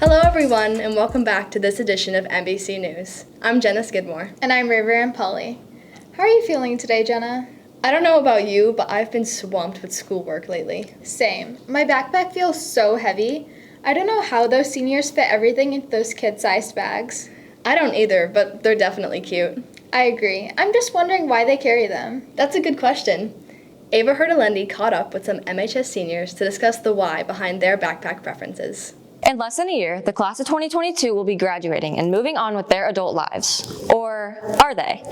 Hello everyone, and welcome back to this edition of MBC News. I'm Jenna Skidmore. And I'm River and Polly. How are you feeling today, Jenna? I don't know about you, but I've been swamped with schoolwork lately. Same. My backpack feels so heavy. I don't know how those seniors fit everything into those kid-sized bags. I don't either, but they're definitely cute. I agree. I'm just wondering why they carry them. That's a good question. Ava Hurtalendi caught up with some MHS seniors to discuss the why behind their backpack preferences. In less than a year, the class of 2022 will be graduating and moving on with their adult lives. Or are they?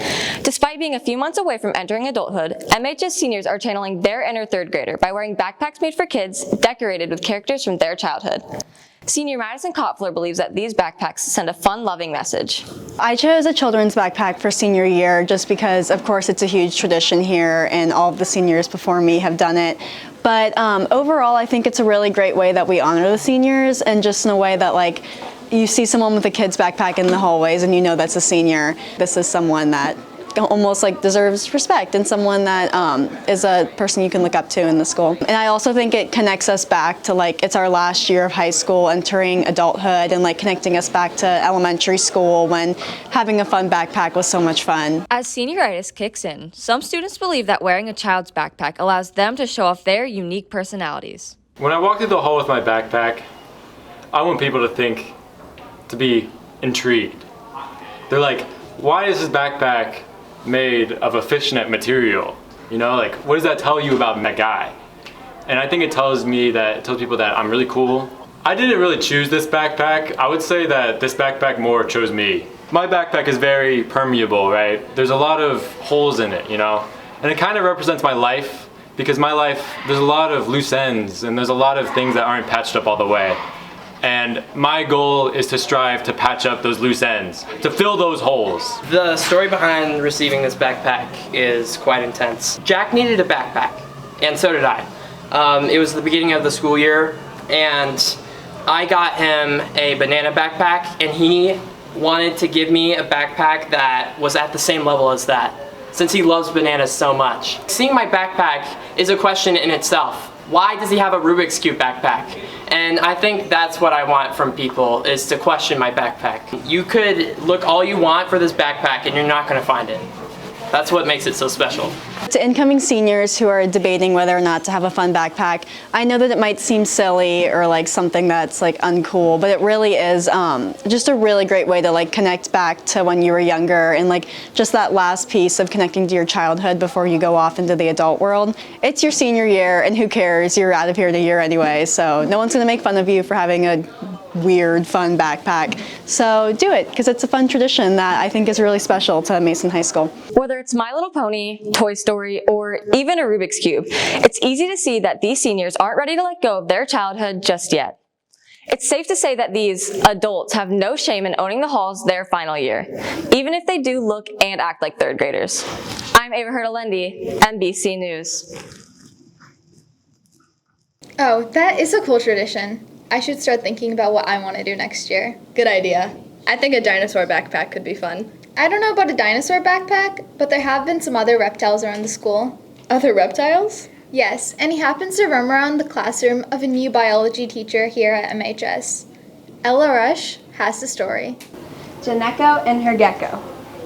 Despite being a few months away from entering adulthood, MHS seniors are channeling their inner third grader by wearing backpacks made for kids, decorated with characters from their childhood. Senior Madison Kopfler believes that these backpacks send a fun-loving message. I chose a children's backpack for senior year just because, of course, it's a huge tradition here and all of the seniors before me have done it. But overall, I think it's a really great way that we honor the seniors, and just in a way that, like, you see someone with a kid's backpack in the hallways and you know that's a senior. This is someone that almost like deserves respect and someone that is a person you can look up to in the school. And I also think it connects us back to, like, it's our last year of high school, entering adulthood, and like connecting us back to elementary school when having a fun backpack was so much fun. As senioritis kicks in, some students believe that wearing a child's backpack allows them to show off their unique personalities. When I walk through the hall with my backpack, I want people to be intrigued. They're like, why is this backpack made of a fishnet material? You know, like, what does that tell you about that guy? And I think it tells people that I'm really cool. I didn't really choose this backpack. I would say that this backpack more chose me. My backpack is very permeable, right? There's a lot of holes in it, you know? And it kind of represents my life, because my life, there's a lot of loose ends and there's a lot of things that aren't patched up all the way. And my goal is to strive to patch up those loose ends, to fill those holes. The story behind receiving this backpack is quite intense. Jack needed a backpack, and so did I. It was the beginning of the school year, and I got him a banana backpack, and he wanted to give me a backpack that was at the same level as that, since he loves bananas so much. Seeing my backpack is a question in itself. Why does he have a Rubik's Cube backpack? And I think that's what I want from people, is to question my backpack. You could look all you want for this backpack and you're not gonna find it. That's what makes it so special. To incoming seniors who are debating whether or not to have a fun backpack, I know that it might seem silly or like something that's like uncool, but it really is just a really great way to like connect back to when you were younger, and like just that last piece of connecting to your childhood before you go off into the adult world. It's your senior year, and who cares? You're out of here in a year anyway, so no one's gonna make fun of you for having a weird, fun backpack. So do it, because it's a fun tradition that I think is really special to Mason High School. Whether it's My Little Pony, Toy Story, or even a Rubik's Cube, it's easy to see that these seniors aren't ready to let go of their childhood just yet. It's safe to say that these adults have no shame in owning the halls their final year, even if they do look and act like third graders. I'm Ava Hurtalendi, MBC News. Oh, that is a cool tradition. I should start thinking about what I want to do next year. Good idea. I think a dinosaur backpack could be fun. I don't know about a dinosaur backpack, but there have been some other reptiles around the school. Other reptiles? Yes, and he happens to roam around the classroom of a new biology teacher here at MHS. Ella Rush has the story. Janeko and her gecko.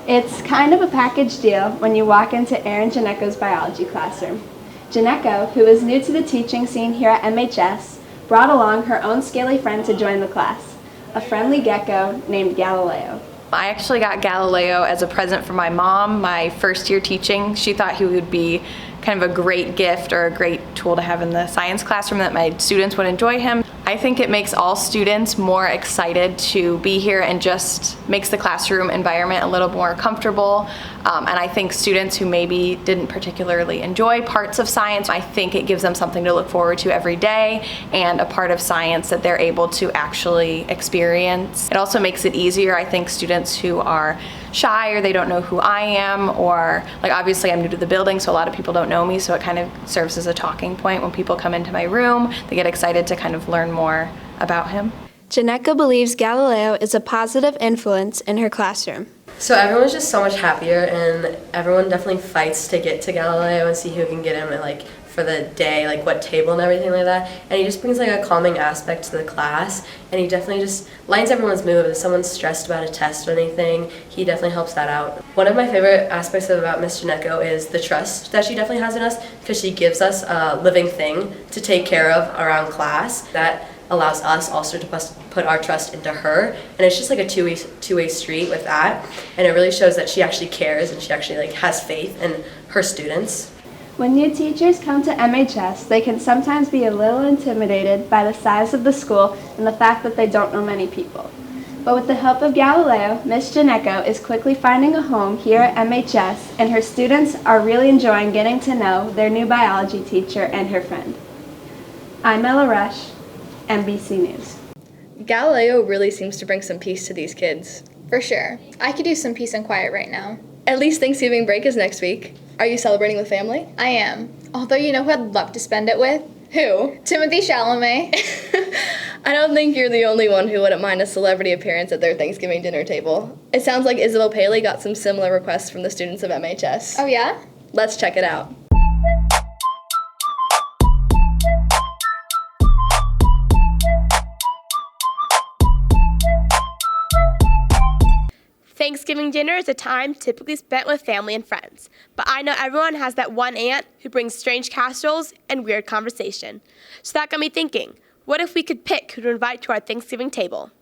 It's kind of a package deal when you walk into Erin Janeko's biology classroom. Janeko, who is new to the teaching scene here at MHS, brought along her own scaly friend to join the class, a friendly gecko named Galileo. I actually got Galileo as a present from my mom my first year teaching. She thought he would be kind of a great gift or a great tool to have in the science classroom, that my students would enjoy him. I think it makes all students more excited to be here and just makes the classroom environment a little more comfortable. And I think students who maybe didn't particularly enjoy parts of science, I think it gives them something to look forward to every day and a part of science that they're able to actually experience. It also makes it easier, I think, students who are shy or they don't know who I am, or like obviously I'm new to the building, so a lot of people don't know me, so it kind of serves as a talking point when people come into my room. They get excited to kind of learn more about him. Janeko believes Galileo is a positive influence in her classroom. So everyone's just so much happier, and everyone definitely fights to get to Galileo and see who can get him at like for the day, like what table and everything like that. And he just brings like a calming aspect to the class, and he definitely just lightens everyone's mood. If someone's stressed about a test or anything, he definitely helps that out. One of my favorite aspects about Miss Janeko is the trust that she definitely has in us, because she gives us a living thing to take care of around class that allows us also to put our trust into her, and it's just like a two-way street with that, and it really shows that she actually cares and she actually like has faith in her students. When new teachers come to MHS, they can sometimes be a little intimidated by the size of the school and the fact that they don't know many people. But with the help of Galileo, Miss Janeko is quickly finding a home here at MHS, and her students are really enjoying getting to know their new biology teacher and her friend. I'm Ella Rush, MBC News. Galileo really seems to bring some peace to these kids. For sure. I could use some peace and quiet right now. At least Thanksgiving break is next week. Are you celebrating with family? I am. Although you know who I'd love to spend it with? Who? Timothy Chalamet. I don't think you're the only one who wouldn't mind a celebrity appearance at their Thanksgiving dinner table. It sounds like Isabel Paley got some similar requests from the students of MHS. Oh yeah? Let's check it out. Thanksgiving dinner is a time typically spent with family and friends, but I know everyone has that one aunt who brings strange casseroles and weird conversation. So that got me thinking, what if we could pick who to invite to our Thanksgiving table?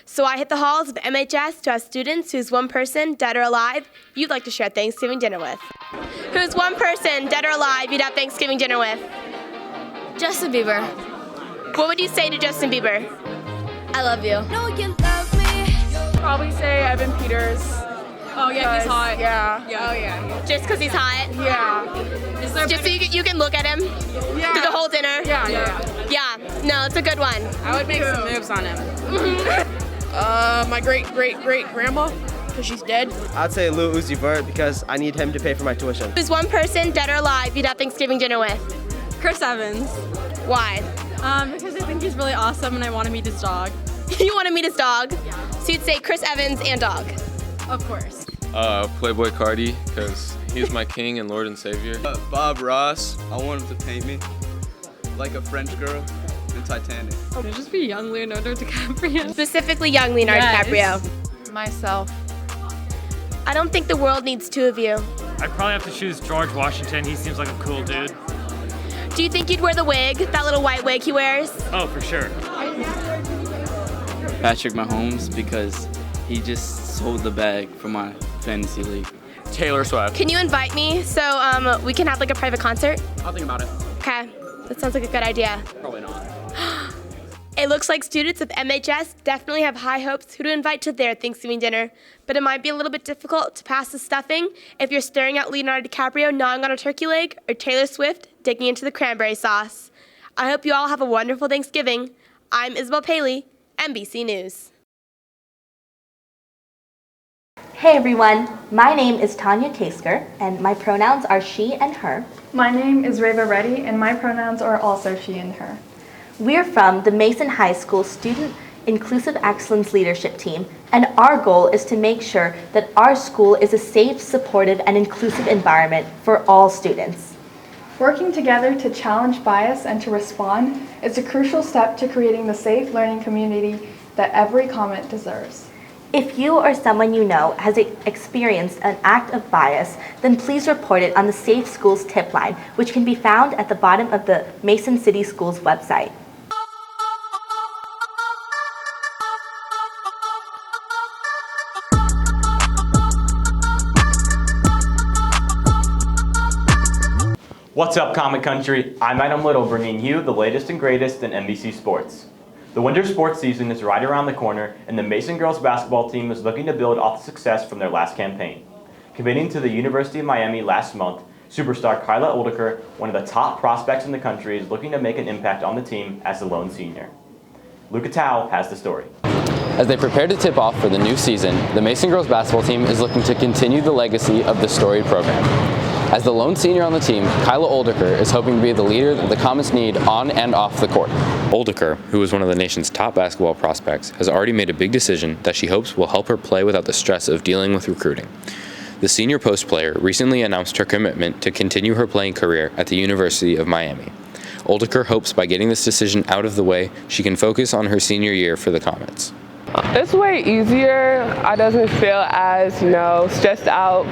So I hit the halls of MHS to ask students who's one person, dead or alive, you'd like to share Thanksgiving dinner with. Who's one person, dead or alive, you'd have Thanksgiving dinner with? Justin Bieber. What would you say to Justin Bieber? I love you. No, you love me. Probably say Evan Peters. Oh yeah, he's hot. Yeah. Oh yeah. Just because he's hot? Yeah. Just so you can look at him through the whole dinner? Yeah, no, it's a good one. I would make some moves on him. My great-great-great-grandma, because she's dead. I'd say Lil Uzi Vert because I need him to pay for my tuition. Who's one person, dead or alive, you'd have Thanksgiving dinner with? Chris Evans. Why? Because I think he's really awesome and I want to meet his dog. You want to meet his dog? So you'd say Chris Evans and dog? Of course. Playboy Cardi, because he's my king and Lord and Savior. Bob Ross, I want him to paint me like a French girl in Titanic. Could it just be young Leonardo DiCaprio? Specifically young Leonardo DiCaprio. Myself. I don't think the world needs two of you. I'd probably have to choose George Washington. He seems like a cool dude. Do you think you'd wear the wig, that little white wig he wears? Oh, for sure. Patrick Mahomes, because he just sold the bag for my fantasy league. Taylor Swift. Can you invite me so we can have like a private concert? I'll think about it. Okay, that sounds like a good idea. Probably not. It looks like students of MHS definitely have high hopes who to invite to their Thanksgiving dinner, but it might be a little bit difficult to pass the stuffing if you're staring at Leonardo DiCaprio gnawing on a turkey leg or Taylor Swift digging into the cranberry sauce. I hope you all have a wonderful Thanksgiving. I'm Isabel Paley, MBC News. Hey everyone, my name is Tanya Tasker, and my pronouns are she and her. My name is Reva Reddy, and my pronouns are also she and her. We're from the Mason High School Student Inclusive Excellence Leadership Team, and our goal is to make sure that our school is a safe, supportive, and inclusive environment for all students. Working together to challenge bias and to respond is a crucial step to creating the safe learning community that every comment deserves. If you or someone you know has experienced an act of bias, then please report it on the Safe Schools tip line, which can be found at the bottom of the Mason City Schools website. What's up, Comic Country? I'm Adam Little, bringing you the latest and greatest in NBC Sports. The winter sports season is right around the corner, and the Mason girls basketball team is looking to build off the success from their last campaign. Committing to the University of Miami last month, superstar Kyla Oldeker, one of the top prospects in the country, is looking to make an impact on the team as a lone senior. Luca Tao has the story. As they prepare to tip off for the new season, the Mason girls basketball team is looking to continue the legacy of the storied program. As the lone senior on the team, Kyla Oldeker is hoping to be the leader that the Comets need on and off the court. Oldeker, who is one of the nation's top basketball prospects, has already made a big decision that she hopes will help her play without the stress of dealing with recruiting. the senior post player recently announced her commitment to continue her playing career at the University of Miami. Oldeker hopes by getting this decision out of the way, she can focus on her senior year for the Comets. It's way easier. I doesn't feel as, stressed out,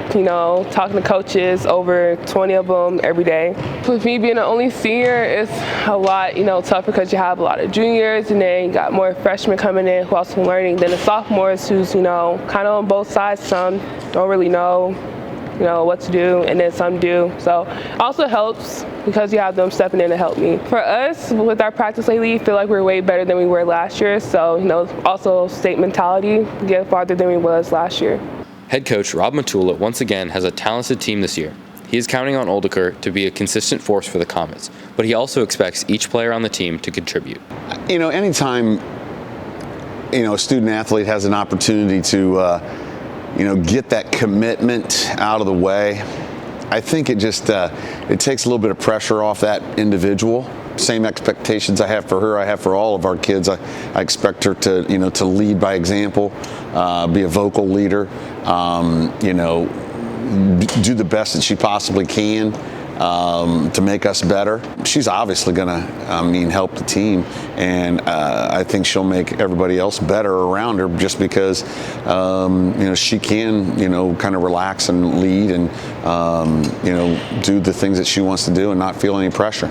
talking to coaches, over 20 of them every day. With me being the only senior, it's a lot, tougher because you have a lot of juniors and then you got more freshmen coming in who also learning than the sophomores who's, kind of on both sides. Some don't really know, what to do, and then some do. So it also helps because you have them stepping in to help me. For us, with our practice lately, I feel like we're way better than we were last year. So, also state mentality, get farther than we was last year. Head coach Rob Matula once again has a talented team this year. He is counting on Oldeker to be a consistent force for the Comets, but he also expects each player on the team to contribute. Anytime, a student athlete has an opportunity to get that commitment out of the way, I think it just it takes a little bit of pressure off that individual. Same expectations I have for her, I have for all of our kids. I expect her to to lead by example, be a vocal leader, do the best that she possibly can to make us better. She's obviously going to, help the team, and I think she'll make everybody else better around her just because, she can, kind of relax and lead and, do the things that she wants to do and not feel any pressure.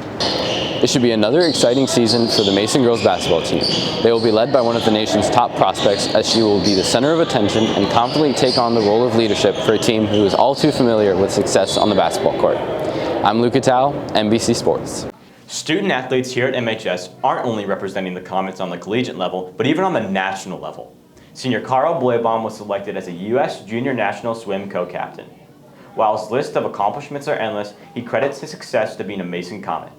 It should be another exciting season for the Mason girls basketball team. They will be led by one of the nation's top prospects, as she will be the center of attention and confidently take on the role of leadership for a team who is all too familiar with success on the basketball court. I'm Luca Tao, MBC Sports. Student athletes here at MHS aren't only representing the Comets on the collegiate level, but even on the national level. Senior Carl Blebaum was selected as a U.S. Junior National Swim co-captain. While his list of accomplishments are endless, he credits his success to being a Mason Comet.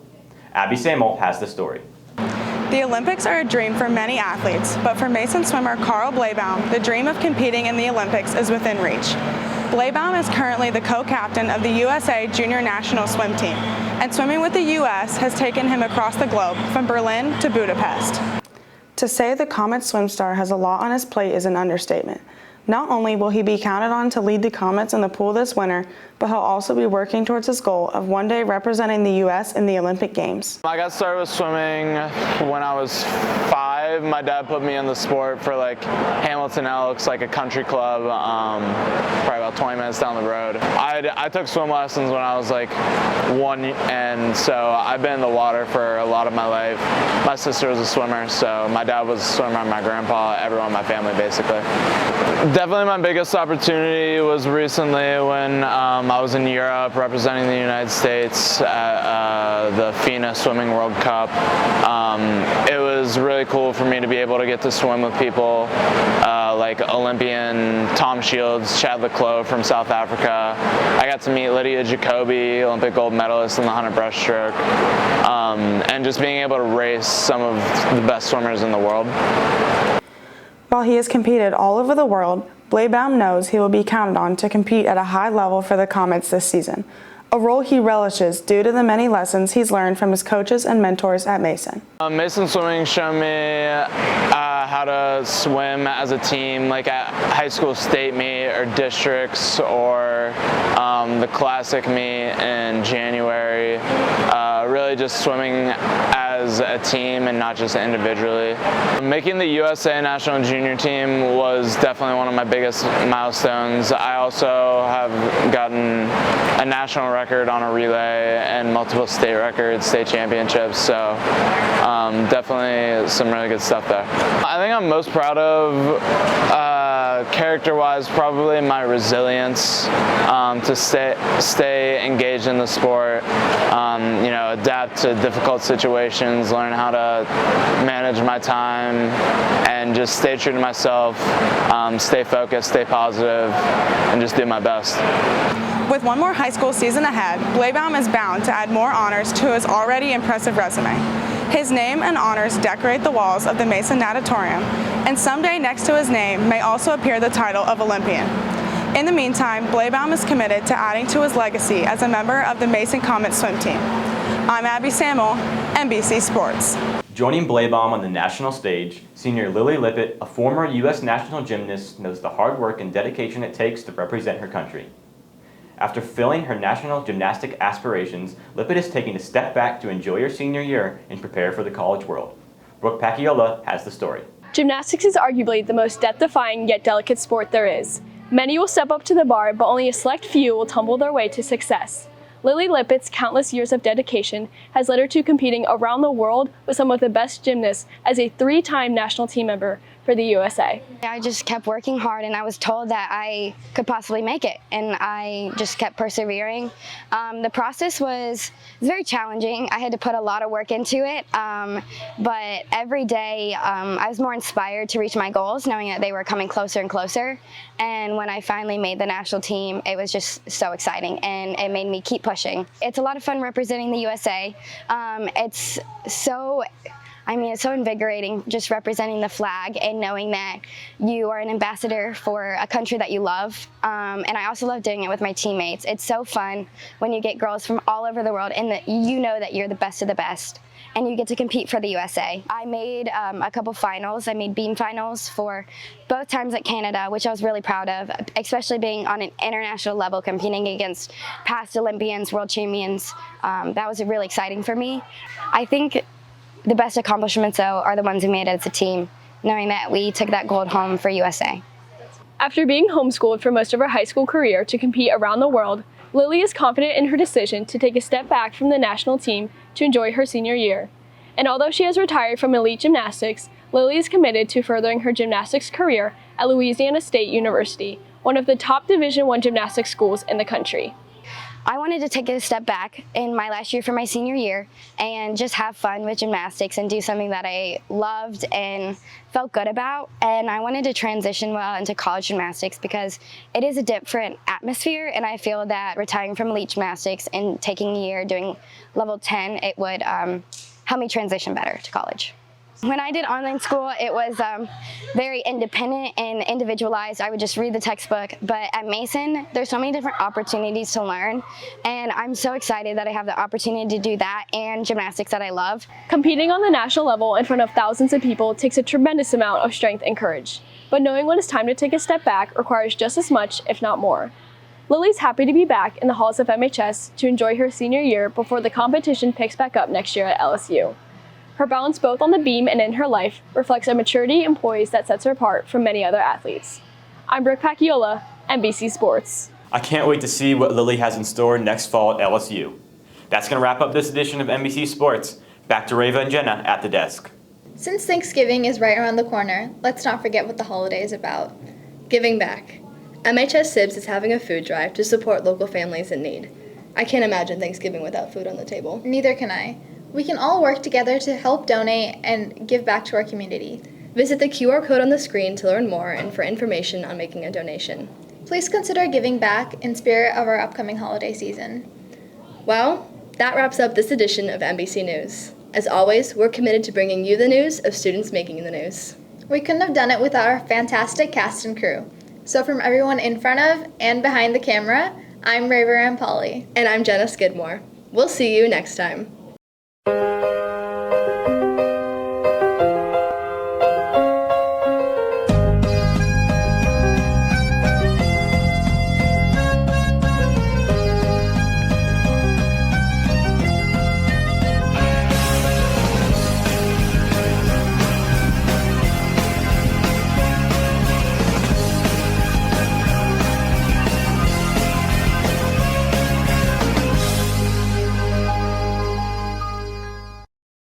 Abby Samuel has the story. The Olympics are a dream for many athletes, but for Mason swimmer Carl Blebaum, the dream of competing in the Olympics is within reach. Blebaum is currently the co-captain of the USA Junior National Swim Team, and swimming with the U.S. has taken him across the globe, from Berlin to Budapest. To say the Comet swim star has a lot on his plate is an understatement. Not only will he be counted on to lead the Comets in the pool this winter, but he'll also be working towards his goal of one day representing the U.S. in the Olympic Games. I got started with swimming when I was 5. My dad put me in the sport for Hamilton Elks, a country club, probably about 20 minutes down the road. I took swim lessons when I was 1, and so I've been in the water for a lot of my life. My sister was a swimmer, so my dad was a swimmer, my grandpa, everyone in my family basically. Definitely my biggest opportunity was recently when I was in Europe representing the United States at the FINA Swimming World Cup. It was really cool for me to be able to get to swim with people like Olympian Tom Shields, Chad Leclos from South Africa. I got to meet Lydia Jacoby, Olympic gold medalist in the 100 breaststroke, and just being able to race some of the best swimmers in the world. While he has competed all over the world, Blebaum knows he will be counted on to compete at a high level for the Comets this season, a role he relishes due to the many lessons he's learned from his coaches and mentors at Mason. Mason Swimming showed me how to swim as a team, at high school state meet or districts or the classic meet in January. Really just swimming as a team and not just individually. Making the USA National Junior Team was definitely one of my biggest milestones. I also have gotten a national record on a relay and multiple state records, state championships, so definitely some really good stuff there. I think I'm most proud of character-wise probably my resilience to stay engaged in the sport, adapt to difficult situations, learn how to manage my time, and just stay true to myself, stay focused, stay positive, and just do my best. With one more high school season ahead, Blebaum is bound to add more honors to his already impressive resume. His name and honors decorate the walls of the Mason Natatorium, and someday next to his name may also appear the title of Olympian. In the meantime, Blebaum is committed to adding to his legacy as a member of the Mason Comet swim team. I'm Abby Samuel, NBC Sports. Joining Blebaum on the national stage, senior Lily Lippett, a former U.S. national gymnast, knows the hard work and dedication it takes to represent her country. After fulfilling her national gymnastic aspirations, Lippitt is taking a step back to enjoy her senior year and prepare for the college world. Brooke Pacchiola has the story. Gymnastics is arguably the most death-defying yet delicate sport there is. Many will step up to the bar, but only a select few will tumble their way to success. Lily Lippitt's countless years of dedication has led her to competing around the world with some of the best gymnasts as a 3-time national team member for the USA. I just kept working hard, and I was told that I could possibly make it, and I just kept persevering. The process was very challenging. I had to put a lot of work into it, but every day I was more inspired to reach my goals, knowing that they were coming closer and closer. And when I finally made the national team, it was just so exciting, and it made me keep pushing. It's a lot of fun representing the USA. It's so invigorating just representing the flag and knowing that you are an ambassador for a country that you love. And I also love doing it with my teammates. It's so fun when you get girls from all over the world and that you know that you're the best of the best and you get to compete for the USA. I made a couple finals. I made beam finals for both times at Canada, which I was really proud of, especially being on an international level, competing against past Olympians, world champions. That was really exciting for me. I think the best accomplishments, though, are the ones we made as a team, knowing that we took that gold home for USA. After being homeschooled for most of her high school career to compete around the world, Lily is confident in her decision to take a step back from the national team to enjoy her senior year. And although she has retired from elite gymnastics, Lily is committed to furthering her gymnastics career at Louisiana State University, one of the top Division I gymnastics schools in the country. I wanted to take a step back in my last year for my senior year and just have fun with gymnastics and do something that I loved and felt good about. And I wanted to transition well into college gymnastics because it is a different atmosphere, and I feel that retiring from elite gymnastics and taking a year doing level 10, it would help me transition better to college. When I did online school, it was very independent and individualized. I would just read the textbook. But at Mason, there's so many different opportunities to learn. And I'm so excited that I have the opportunity to do that and gymnastics that I love. Competing on the national level in front of thousands of people takes a tremendous amount of strength and courage. But knowing when it's time to take a step back requires just as much, if not more. Lily's happy to be back in the halls of MHS to enjoy her senior year before the competition picks back up next year at LSU. Her balance both on the beam and in her life reflects a maturity and poise that sets her apart from many other athletes. I'm Brooke Pacchiola, MBC Sports. I can't wait to see what Lily has in store next fall at LSU. That's going to wrap up this edition of MBC Sports. Back to Reva and Jenna at the desk. Since Thanksgiving is right around the corner, let's not forget what the holiday is about. Giving back. MHS Sibs is having a food drive to support local families in need. I can't imagine Thanksgiving without food on the table. Neither can I. We can all work together to help donate and give back to our community. Visit the QR code on the screen to learn more and for information on making a donation. Please consider giving back in spirit of our upcoming holiday season. Well, that wraps up this edition of MBC News. As always, we're committed to bringing you the news of students making the news. We couldn't have done it without our fantastic cast and crew. So from everyone in front of and behind the camera, I'm Reva Rampali. And I'm Jenna Skidmore. We'll see you next time.